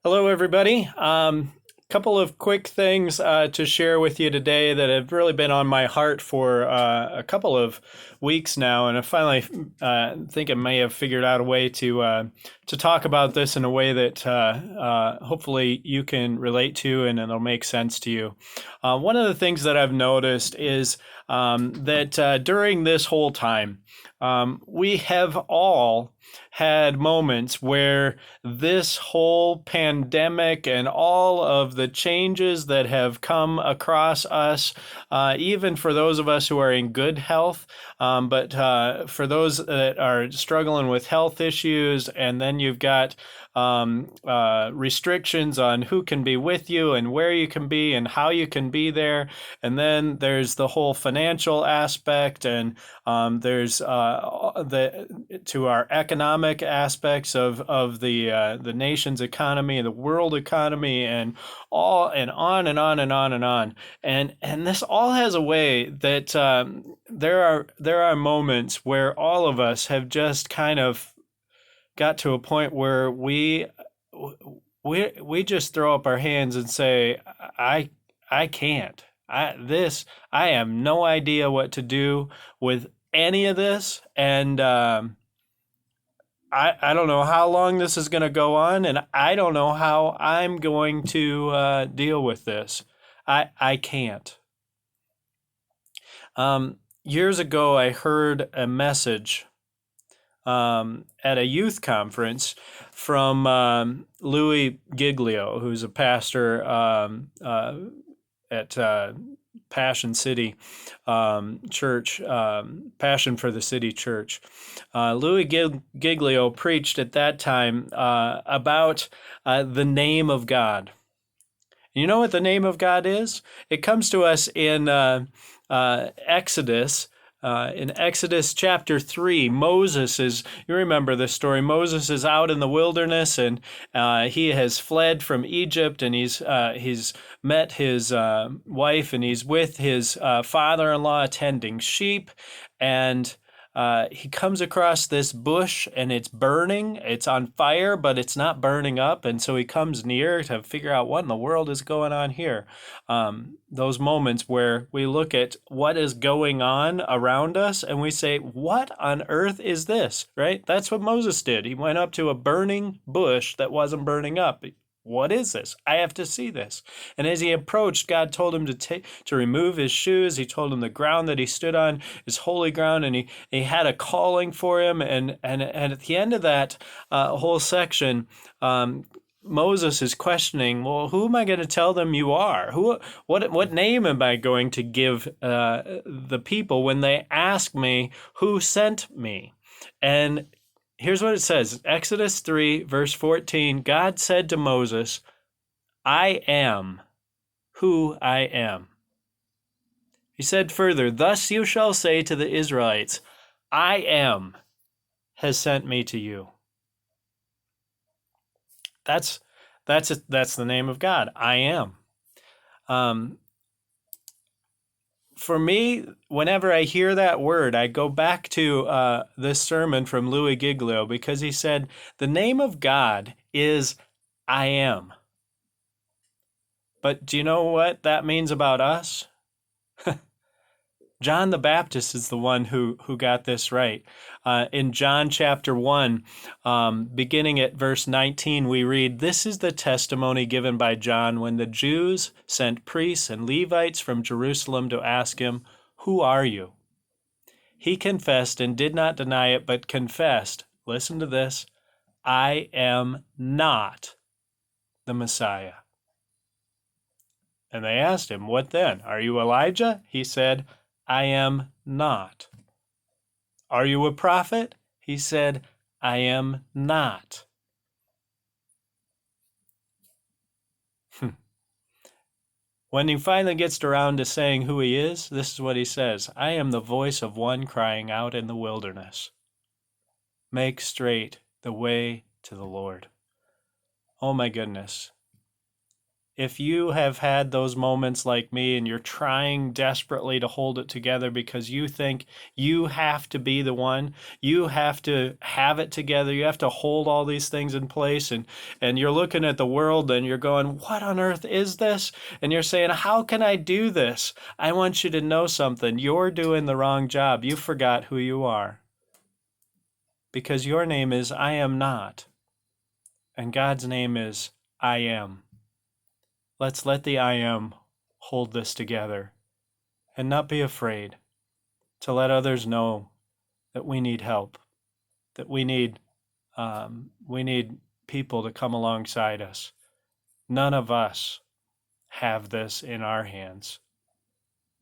Hello, everybody. Couple of quick things to share with you today that have really been on my heart for a couple of weeks now, and I finally think I may have figured out a way to talk about this in a way that hopefully you can relate to and it'll make sense to you. One of the things that I've noticed is that during this whole time, we have all had moments where this whole pandemic and all of the changes that have come across us, even for those of us who are in good health, but for those that are struggling with health issues, and then you've got restrictions on who can be with you and where you can be and how you can be there. And then there's the whole financial aspect, and there's to our economic aspects of the nation's economy, the world economy, and all and on and on and on and on. And this all has a way that there are moments where all of us have just kind of got to a point where we just throw up our hands and say, I can't. I have no idea what to do with any of this, and I don't know how long this is going to go on, and I don't know how I'm going to deal with this. I can't. Years ago, I heard a message at a youth conference from Louis Giglio, who's a pastor at Passion City Church, Passion for the City Church. Louis Giglio preached at that time about the name of God. You know what the name of God is? It comes to us in Exodus. In Exodus chapter 3, you remember this story, Moses is out in the wilderness, and he has fled from Egypt, and he's met his wife, and he's with his father-in-law tending sheep, and he comes across this bush, and it's burning. It's on fire, but it's not burning up. And so he comes near to figure out what in the world is going on here. Those moments where we look at what is going on around us and we say, what on earth is this? Right? That's what Moses did. He went up to a burning bush that wasn't burning up. What is this? I have to see this. And as he approached, God told him to remove his shoes. He told him the ground that he stood on is holy ground, and he had a calling for him. And at the end of that whole section, Moses is questioning, well, who am I going to tell them you are? What name am I going to give the people when they ask me who sent me? And here's what it says, Exodus 3, verse 14. God said to Moses, I am who I am. He said further, thus you shall say to the Israelites, I am has sent me to you. That's the name of God. I am. For me, whenever I hear that word, I go back to this sermon from Louis Giglio, because he said, the name of God is I am. But do you know what that means about us? John the Baptist is the one who got this right. In John chapter 1, beginning at verse 19, we read, this is the testimony given by John when the Jews sent priests and Levites from Jerusalem to ask him, who are you? He confessed and did not deny it, but confessed, listen to this, I am not the Messiah. And they asked him, what then? Are you Elijah? He said, I am not. Are you a prophet? He said, I am not. When he finally gets around to saying who he is, this is what he says, I am the voice of one crying out in the wilderness. Make straight the way to the Lord. Oh my goodness. If you have had those moments like me and you're trying desperately to hold it together because you think you have to be the one, you have to have it together, you have to hold all these things in place, and you're looking at the world and you're going, what on earth is this? And you're saying, how can I do this? I want you to know something. You're doing the wrong job. You forgot who you are. Because your name is I am not, and God's name is I am. Let's let the I am hold this together and not be afraid to let others know that we need help, that we need people to come alongside us. None of us have this in our hands,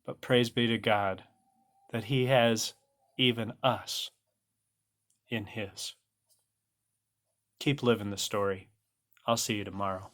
but praise be to God that He has even us in His. Keep living the story. I'll see you tomorrow.